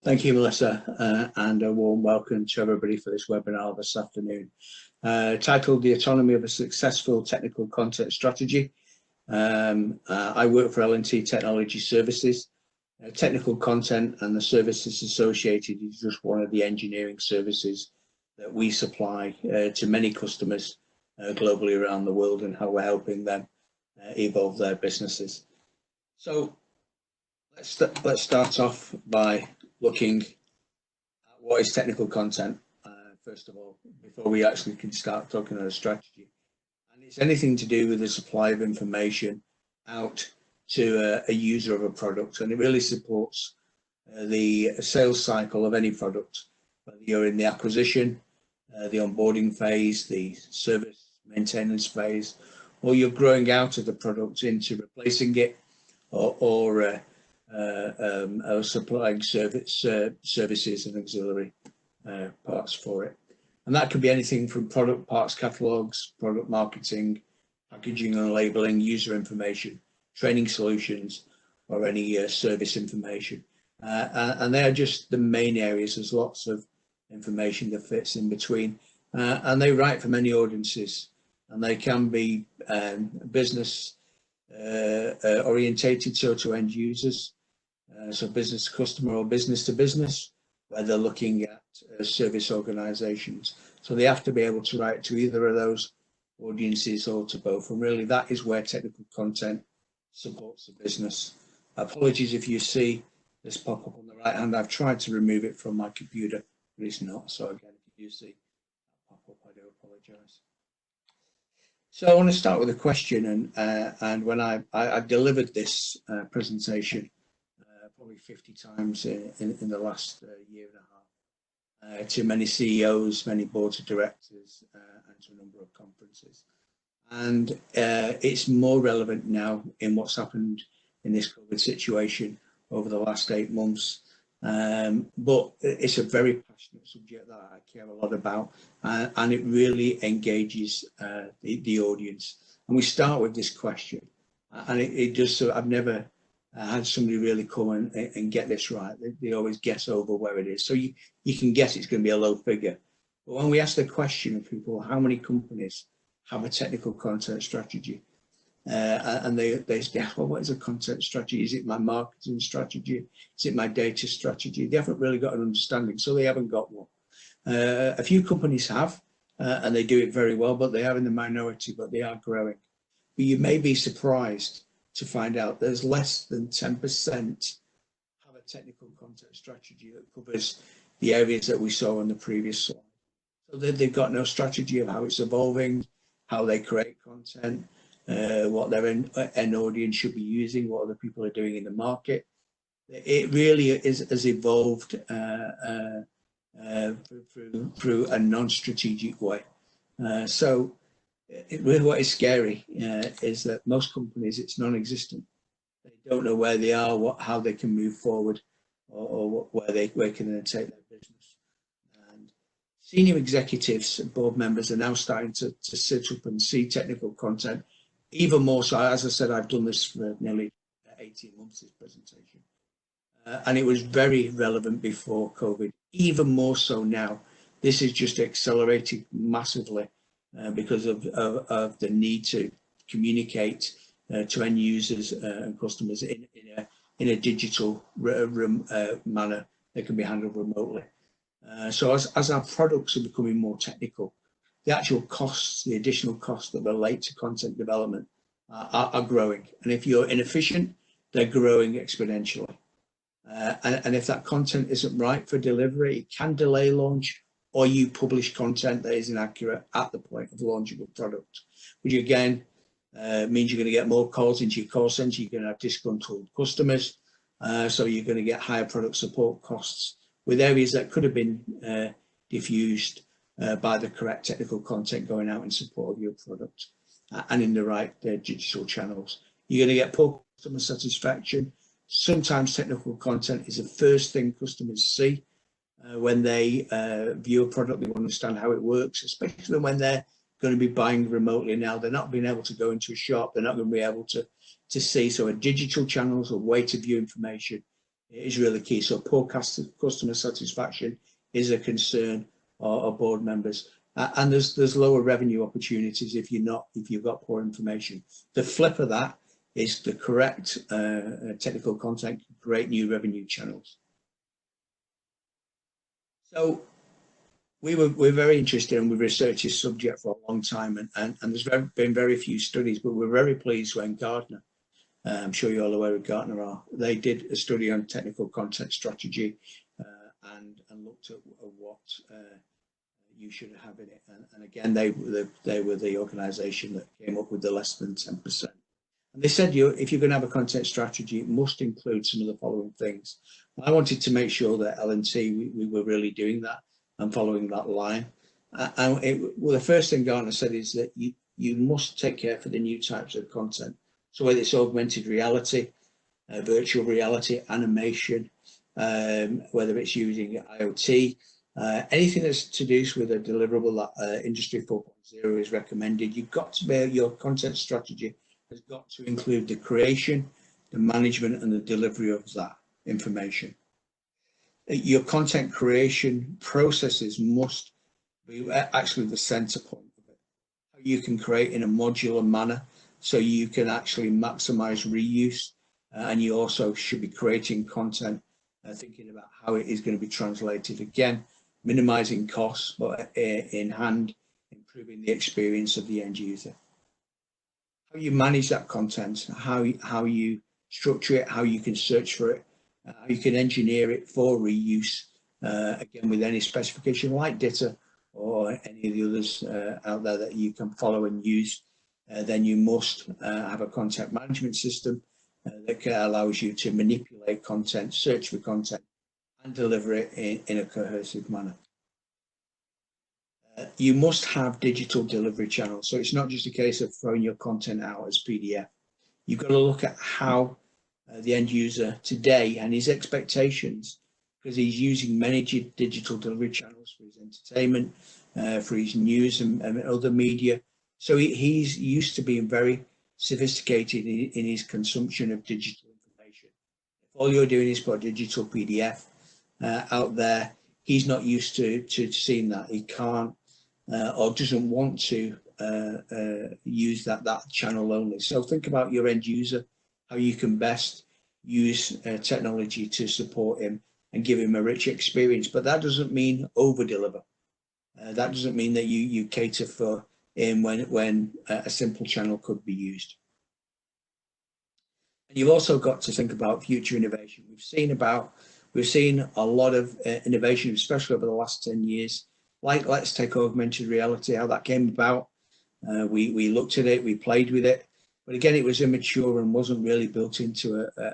Thank you, Melissa, and a warm welcome to everybody for this webinar this afternoon, titled The Autonomy of a Successful Technical Content Strategy. I work for L&T Technology Services. Technical content and the services associated is just one of the engineering services that we supply to many customers globally around the world, and how we're helping them evolve their businesses. So let's start off by looking at what is technical content, first of all, before we actually can start talking about a strategy. And it's anything to do with the supply of information out to a user of a product, and it really supports the sales cycle of any product, whether you're in the acquisition, the onboarding phase, the service maintenance phase, or you're growing out of the product into replacing it, or supplying services and auxiliary parts for it. And that could be anything from product parts catalogs, product marketing, packaging and labeling, user information, training solutions, or any service information. And they are just the main areas. There's lots of information that fits in between. And they write for many audiences, and they can be business orientated, so to end users, so business to customer or business to business, where they're looking at service organizations. So they have to be able to write to either of those audiences or to both. And really that is where technical content supports the business. Apologies if you see this pop up on the right hand. I've tried to remove it from my computer, but it's not. So again, if you do see that pop up, I do apologize. So I want to start with a question, and when I delivered this presentation probably 50 times in the last year and a half to many CEOs, many boards of directors, and to a number of conferences. And it's more relevant now in what's happened in this COVID situation over the last 8 months. But it's a very passionate subject that I care a lot about, and it really engages the audience. And we start with this question, and it just so I've never had somebody really come and get this right. They always guess over where it is, so you can guess it's going to be a low figure. But when we ask the question of people, how many companies have a technical content strategy? And they say, well, what is a content strategy? Is it my marketing strategy? Is it my data strategy? They haven't really got an understanding, so they haven't got one. A few companies have, and they do it very well, but they are in the minority, but they are growing. But you may be surprised to find out there's less than 10% have a technical content strategy that covers the areas that we saw on the previous slide. So they've got no strategy of how it's evolving, how they create content, what their end audience should be using, what other people are doing in the market. It really has evolved through a non-strategic way. So really what is scary is that most companies, it's non-existent. They don't know where they are, how they can move forward, or where can they take their business. And senior executives and board members are now starting to sit up and see technical content. Even more so, as I said, I've done this for nearly 18 months, this presentation. And it was very relevant before COVID, even more so now. This is just accelerated massively because of the need to communicate to end users and customers in a digital manner that can be handled remotely. So as our products are becoming more technical, the actual costs, the additional costs that relate to content development are growing. And if you're inefficient, they're growing exponentially. And if that content isn't right for delivery, it can delay launch, or you publish content that is inaccurate at the point of launching a product, which again means you're going to get more calls into your call center, you're going to have disgruntled customers, so you're going to get higher product support costs with areas that could have been diffused by the correct technical content going out in support of your product and in the right digital channels. You're going to get poor customer satisfaction. Sometimes technical content is the first thing customers see when they view a product. They want to understand how it works, especially when they're going to be buying remotely now. They're not being able to go into a shop. They're not going to be able to see. So a digital channel is a way to view information is really key. So poor customer satisfaction is a concern of board members. And there's lower revenue opportunities if you've got poor information. The flip of that is the correct technical content can create new revenue channels. So we're very interested and we've researched this subject for a long time, and there's been very few studies, but we're very pleased when Gartner, I'm sure you're all aware of Gartner are, they did a study on technical content strategy and looked at what you should have in it. And again, they were the organisation that came up with the less than 10%. And they said if you're going to have a content strategy, it must include some of the following things. I wanted to make sure that L&T, we were really doing that and following that line. Well, the first thing Gartner said is that you must take care for the new types of content. So whether it's augmented reality, virtual reality, animation, whether it's using IoT, anything that's to do with a deliverable that Industry 4.0 is recommended, you've got to be, your content strategy has got to include the creation, the management, and the delivery of that information. Your content creation processes must be actually the center point of it. How you can create in a modular manner so you can actually maximize reuse, and you also should be creating content thinking about how it is going to be translated. Again, minimizing costs, but in hand, improving the experience of the end user. How you manage that content, how you structure it, how you can search for it, how you can engineer it for reuse, again with any specification like DITA or any of the others out there that you can follow and use. Then you must have a content management system that allows you to manipulate content, search for content, and deliver it in a cohesive manner. You must have digital delivery channels. So it's not just a case of throwing your content out as PDF. You've got to look at how the end user today and his expectations, because he's using many digital delivery channels for his entertainment, for his news and other media. So he's used to being very sophisticated in his consumption of digital information. If all you're doing is put a digital PDF out there, he's not used to seeing that. He can't or doesn't want to use that channel only. So think about your end user, how you can best use technology to support him and give him a rich experience. But that doesn't mean over deliver. That doesn't mean that you cater for him when a simple channel could be used. And you've also got to think about future innovation. We've seen a lot of innovation, especially over the last 10 years. Like, let's take augmented reality, how that came about. We looked at it, we played with it, but again, it was immature and wasn't really built into a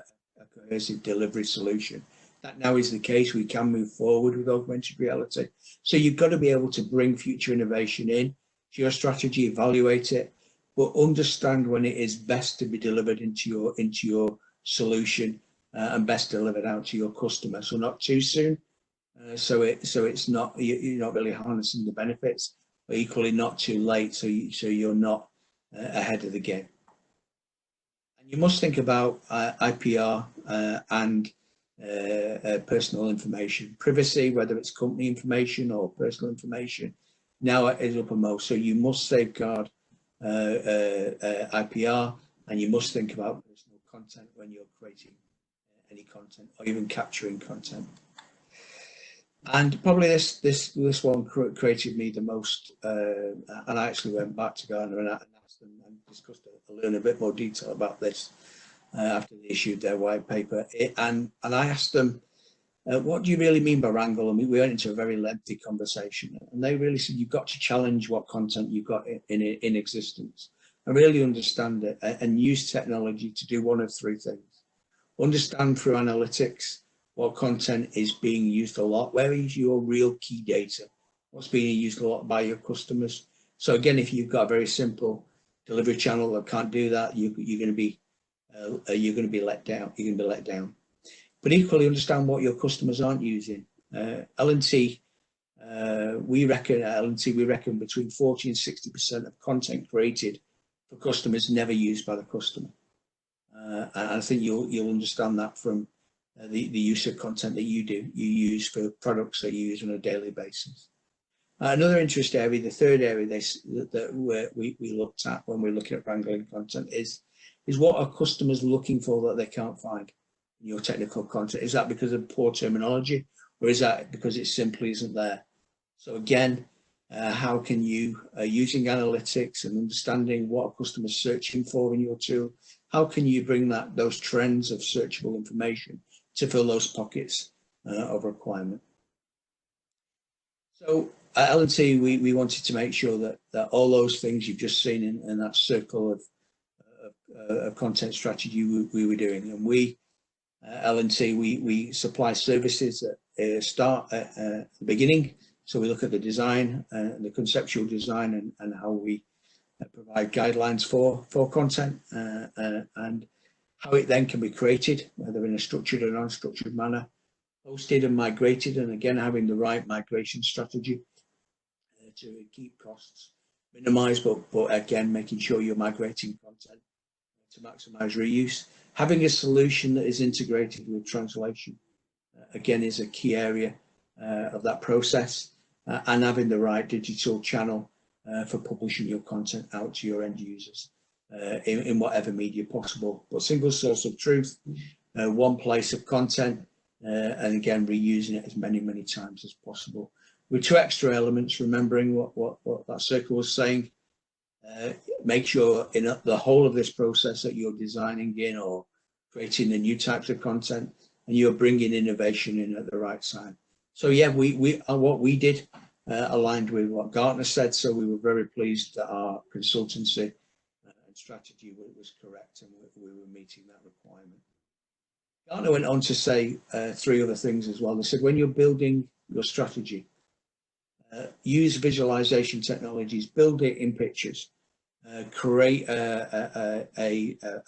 cohesive delivery solution. That now is the case. We can move forward with augmented reality. So you've got to be able to bring future innovation in to your strategy, evaluate it, but understand when it is best to be delivered into your solution and best delivered out to your customer. So not too soon. So it's not, you're not really harnessing the benefits, but equally not too late. So you're not ahead of the game. And you must think about IPR and personal information, privacy, whether it's company information or personal information, now is uppermost. So you must safeguard IPR, and you must think about personal content when you're creating any content or even capturing content. And probably this one created me the most, and I actually went back to Gartner and asked them and discussed it, learn a bit more detail about this after they issued their white paper. And I asked them, what do you really mean by wrangle? And we went into a very lengthy conversation, and they really said you've got to challenge what content you've got in existence and really understand it and use technology to do one of three things. Understand through analytics what content is being used a lot, where is your real key data, what's being used a lot by your customers. So again, if you've got a very simple delivery channel that can't do that, you're going to be let down. You're going to be let down. But equally understand what your customers aren't using. L&T, we reckon between 40 and 60% of content created for customers never used by the customer. And I think you'll understand that from the use of content that you use for products that you use on a daily basis. Another interest area, the third area that we looked at when we're looking at wrangling content is what are customers looking for that they can't find in your technical content? Is that because of poor terminology, or is that because it simply isn't there? So again, how can you, using analytics and understanding what a customer's searching for in your tool, how can you bring those trends of searchable information to fill those pockets of requirement? So at L&T, we wanted to make sure that all those things you've just seen in that circle of content strategy we were doing. And we, L&T, we supply services that start at the beginning. So we look at the design, the conceptual design, and how we provide guidelines for content and how it then can be created, whether in a structured or non-structured manner, hosted and migrated, and again having the right migration strategy to keep costs minimized, but again making sure you're migrating content to maximize reuse. Having a solution that is integrated with translation again is a key area of that process, and having the right digital channel for publishing your content out to your end users in whatever media possible. But single source of truth, one place of content, and again reusing it as many times as possible. With two extra elements, remembering what that circle was saying. Make sure in the whole of this process that you're designing in or creating the new types of content, and you're bringing innovation in at the right time. So yeah, what we did aligned with what Gartner said. So we were very pleased that our consultancy and strategy was correct, and we were meeting that requirement. Gartner went on to say three other things as well. They said when you're building your strategy, use visualization technologies, build it in pictures, create a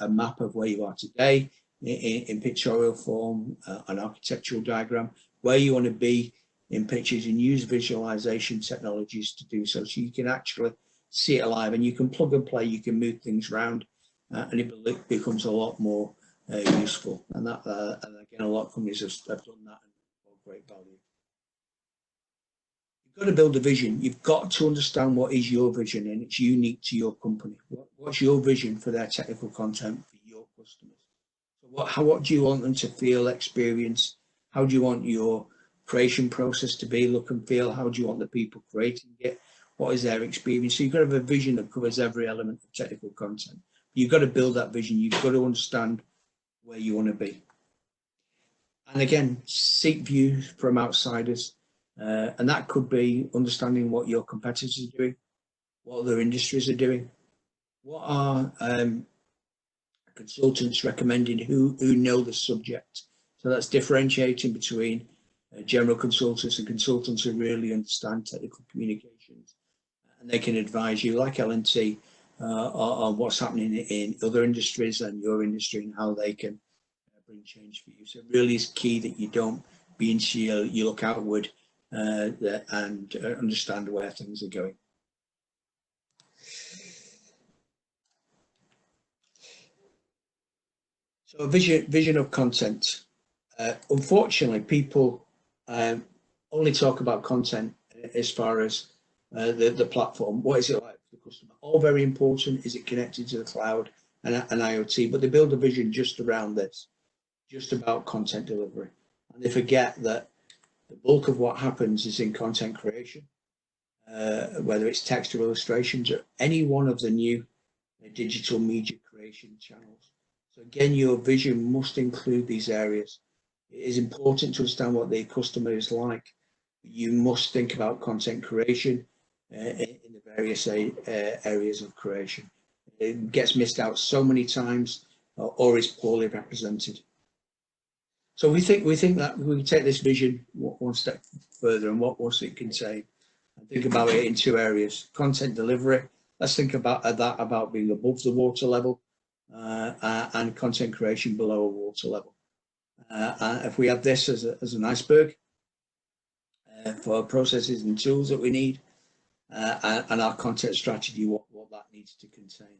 map of where you are today in pictorial form, an architectural diagram, where you want to be in pictures, and use visualization technologies to do so. So you can actually see it live, and you can plug and play, you can move things around, and it becomes a lot more useful. And again, a lot of companies have done that and got great value. You've got to build a vision. You've got to understand what is your vision, and it's unique to your company. What's your vision for their technical content for your customers? So what do you want them to feel, experience? How do you want your creation process to be, look and feel? How do you want the people creating it? What is their experience? So you've got to have a vision that covers every element of technical content. You've got to build that vision. You've got to understand where you want to be. And again, seek views from outsiders. And that could be understanding what your competitors are doing, what other industries are doing, what are consultants recommending who know the subject. So that's differentiating between general consultants and consultants who really understand technical communications, and they can advise you, like L&T, on what's happening in other industries and your industry, and how they can bring change for you. So it really is key that you don't be insular, you look outward and understand where things are going. So a vision of content. Unfortunately, people only talk about content as far as the platform. What is it like for the customer? All very important. Is it connected to the cloud and IoT? But they build a vision just around this, just about content delivery. And they forget that the bulk of what happens is in content creation, whether it's text or illustrations or any one of the new digital media creation channels. So again, your vision must include these areas. It is important to understand what the customer is like. You must think about content creation in the various areas of creation. It gets missed out so many times, or is poorly represented. So we think that we can take this vision one step further, and what does it contain? And think about it in two areas: content delivery. Let's think about that, about being above the water level, and content creation below a water level. If we have this as an iceberg for processes and tools that we need, and our content strategy, what that needs to contain.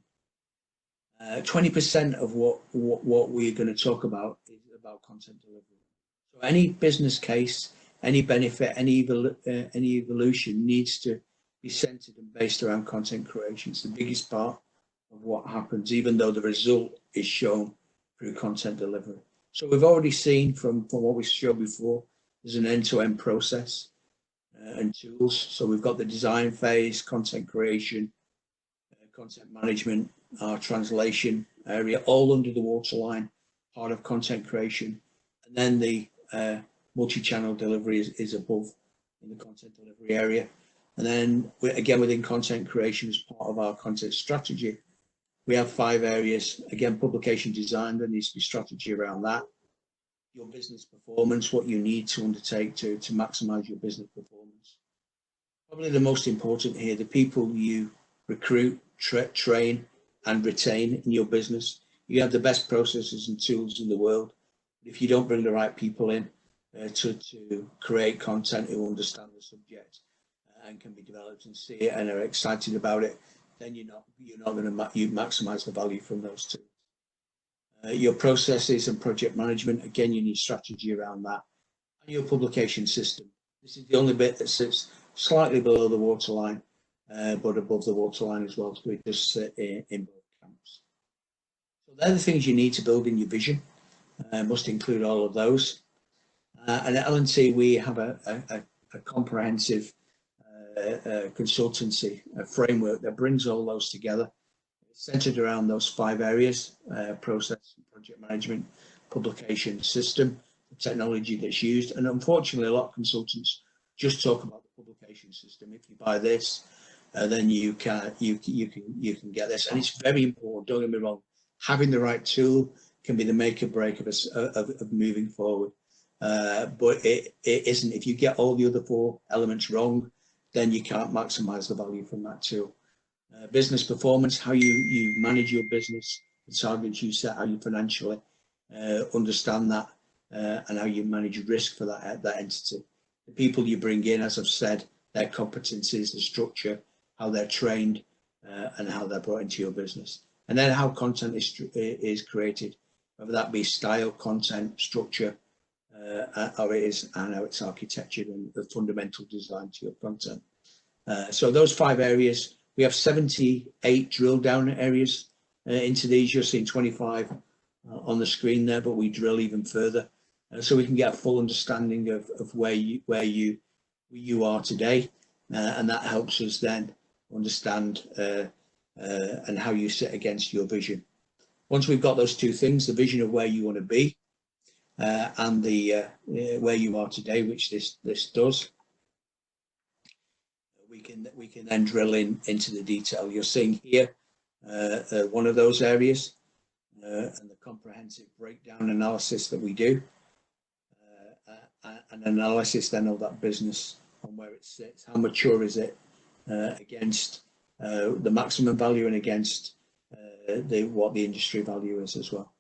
20% of what we're going to talk about is about content delivery. So any business case, any benefit, any evolution needs to be centered and based around content creation. It's the biggest part of what happens, even though the result is shown through content delivery. So we've already seen from what we showed before, there's an end-to-end process and tools. So we've got the design phase, content creation, content management, our translation area, all under the waterline, part of content creation. And then the multi-channel delivery is above in the content delivery area. And then again, within content creation, as part of our content strategy, we have 5 areas. Again, publication design, there needs to be strategy around that. Your business performance, what you need to undertake to maximize your business performance. Probably the most important here, the people you recruit, train and retain in your business. You have the best processes and tools in the world. If you don't bring the right people in to create content who understand the subject and can be developed and see it and are excited about it, then you're not going to maximize the value from those tools. Your processes and project management, again, you need strategy around that. And your publication system. This is the only bit that sits slightly below the waterline, but above the waterline as well. So we just sit in both camps. So they're the things you need to build in your vision. Must include all of those. And at L&T, we have a comprehensive consultancy framework that brings all those together. It's centered around those 5 areas: process, project management, publication system, the technology that's used. And unfortunately, a lot of consultants just talk about the publication system. If you buy this, then you can get this. And it's very important, don't get me wrong, having the right tool can be the make or break of moving forward. But it isn't. If you get all the other 4 elements wrong, then you can't maximize the value from that tool. Business performance, how you manage your business, the targets you set, how you financially understand that, and how you manage risk for that entity. The people you bring in, as I've said, their competencies, the structure, how they're trained, and how they're brought into your business. And then how content is created, whether that be style, content, structure, how it is, and how it's architectured, and the fundamental design to your content. So those 5 areas, we have 78 drill down areas into these. You're seeing 25 on the screen there, but we drill even further, so we can get a full understanding of where you are today, and that helps us then understand and how you sit against your vision. Once we've got those 2 things, the vision of where you want to be and the where you are today, which this does, we can then drill into the detail. You're seeing here one of those areas and the comprehensive breakdown analysis that we do, an analysis then of that business and where it sits, how mature is it against the maximum value and against what the industry value is as well.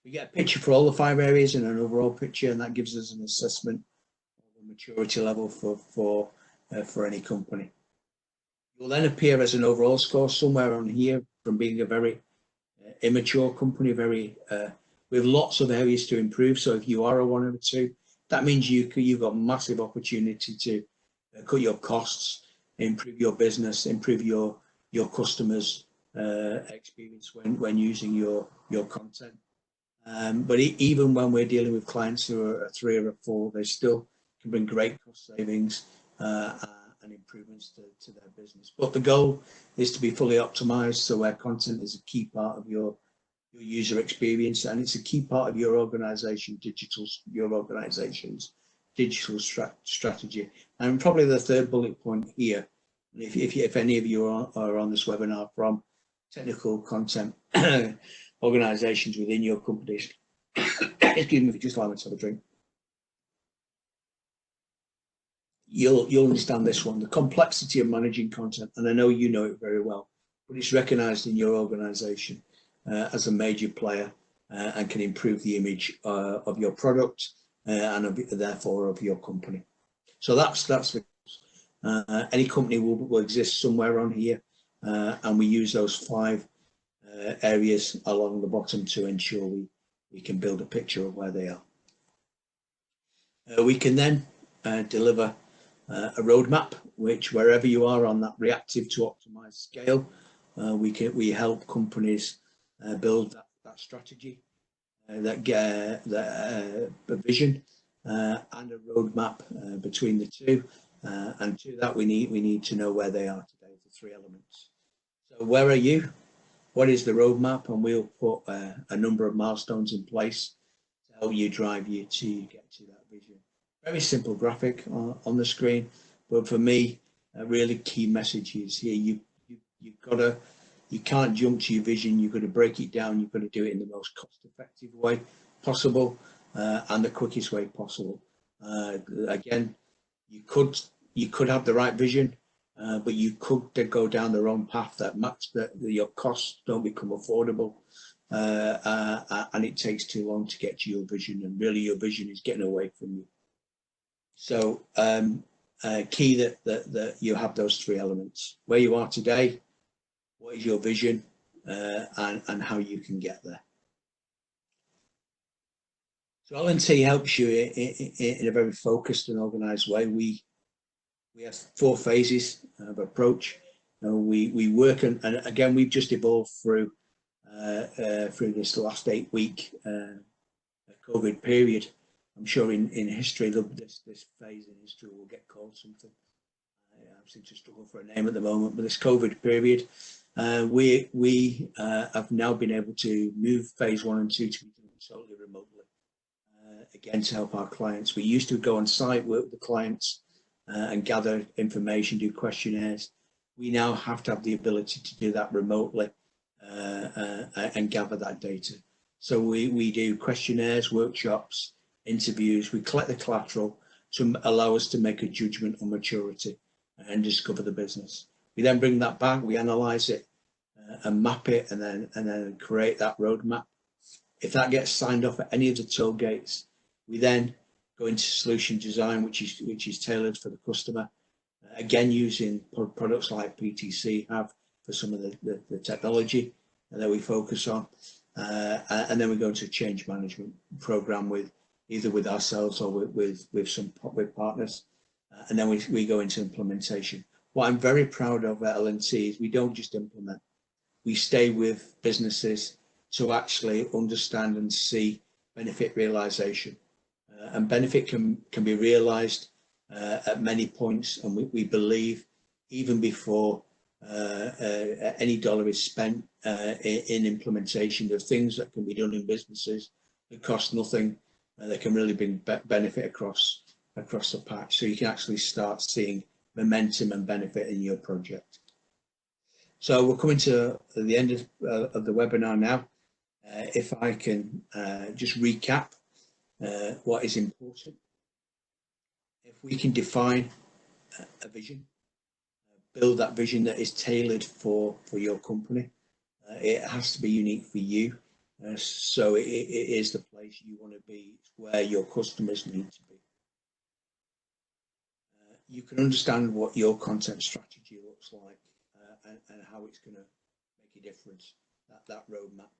We get a picture for all the 5 areas and an overall picture, and that gives us an assessment of the maturity level for any company. You'll then appear as an overall score somewhere on here from being a very immature company, with lots of areas to improve. So if you are a 1 or a 2, that means you've got massive opportunity to cut your costs, improve your business, improve your customers' experience when using your content. But even when we're dealing with clients who are a 3 or a 4, they still can bring great cost savings and improvements to their business. But the goal is to be fully optimized, so where content is a key part of your user experience, and it's a key part of your organization's digital strategy. And probably the 3rd bullet point here, if any of you are on this webinar from technical content organizations within your companies, excuse me, if you just allow me to have a drink, you'll understand this one, the complexity of managing content. And I know you know it very well, but it's recognized in your organization as a major player and can improve the image of your product and therefore of your company. So that's any company will exist somewhere on here, and we use those 5 areas along the bottom to ensure we can build a picture of where they are. We can then deliver a roadmap, which wherever you are on that reactive to optimized scale, we help companies build that strategy, that vision, and a roadmap between the two. And to that, we need to know where they are today, the three elements. So where are you? What is the roadmap? And we'll put a number of milestones in place to help you drive you to get to that vision. Very simple graphic on the screen, but for me, a really key message is here. You can't jump to your vision. You've got to break it down. You've got to do it in the most cost-effective way possible and the quickest way possible. Again, you could have the right vision, but you could go down the wrong path that your costs don't become affordable, and it takes too long to get to your vision. And really, your vision is getting away from you. So key that you have those three elements: where you are today, what is your vision, and how you can get there. So L&T helps you in a very focused and organised way. We have 4 phases of approach. We work, and again, we've just evolved through this last 8-week COVID period. I'm sure in history, this phase in history will get called something. I seem to struggle for a name at the moment, but this COVID period, we have now been able to move phase 1 and 2 to be done totally remotely. Again, to help our clients. We used to go on site, work with the clients, and gather information, do questionnaires. We now have to have the ability to do that remotely and gather that data. So we do questionnaires, workshops, interviews. We collect the collateral to allow us to make a judgment on maturity and discover the business. We then bring that back, we analyze it and map it, and then create that roadmap. If that gets signed off at any of the toll gates, we then go into solution design, which is tailored for the customer. Again, using products like PTC have for some of the technology that we focus on. And then we go into a change management program either with ourselves or with partners. And then we go into implementation. What I'm very proud of at L&T is we don't just implement. We stay with businesses to actually understand and see benefit realization. And benefit can be realized at many points, and we believe even before any dollar is spent in implementation, there are things that can be done in businesses that cost nothing, that can really bring benefit across the patch. So you can actually start seeing momentum and benefit in your project. So we're coming to the end of the webinar now. If I can just recap what is important. If we can define a vision, build that vision that is tailored for your company, it has to be unique for you. So it is the place you want to be, it's where your customers need to be. You can understand what your content strategy looks like and how it's going to make a difference, that roadmap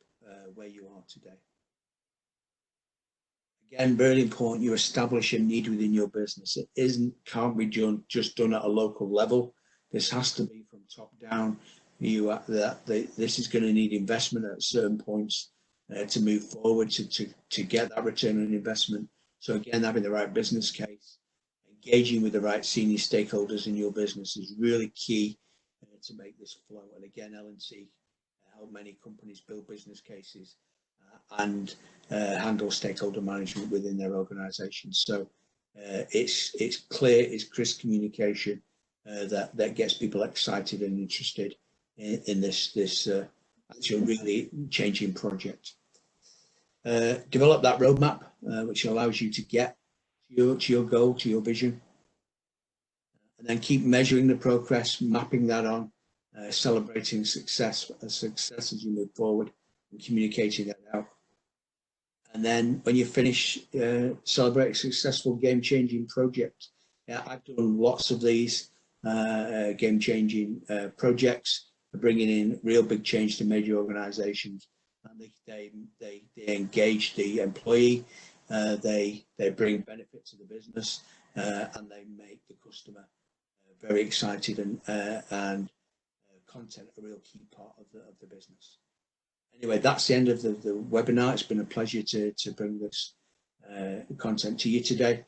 where you are today. Again, very important, you establish a need within your business. It can't be just done at a local level. This has to be from top down. This is going to need investment at certain points to move forward to get that return on investment. So again, having the right business case, engaging with the right senior stakeholders in your business is really key to make this flow. And again, L&T help many companies build business cases and handle stakeholder management within their organizations. So it's clear, it's crisp communication that gets people excited and interested in this actual really changing project. Develop that roadmap, which allows you to get to your goal, to your vision, and then keep measuring the progress, mapping that on, celebrating success as you move forward, and communicating that out. And then when you finish, celebrate a successful game-changing project. Yeah, I've done lots of these game-changing projects, bringing in real big change to major organizations. and they engage the employee, they bring benefit to the business, and they make the customer very excited, and content a real key part of the business. Anyway, that's the end of the webinar. It's been a pleasure to bring this content to you today.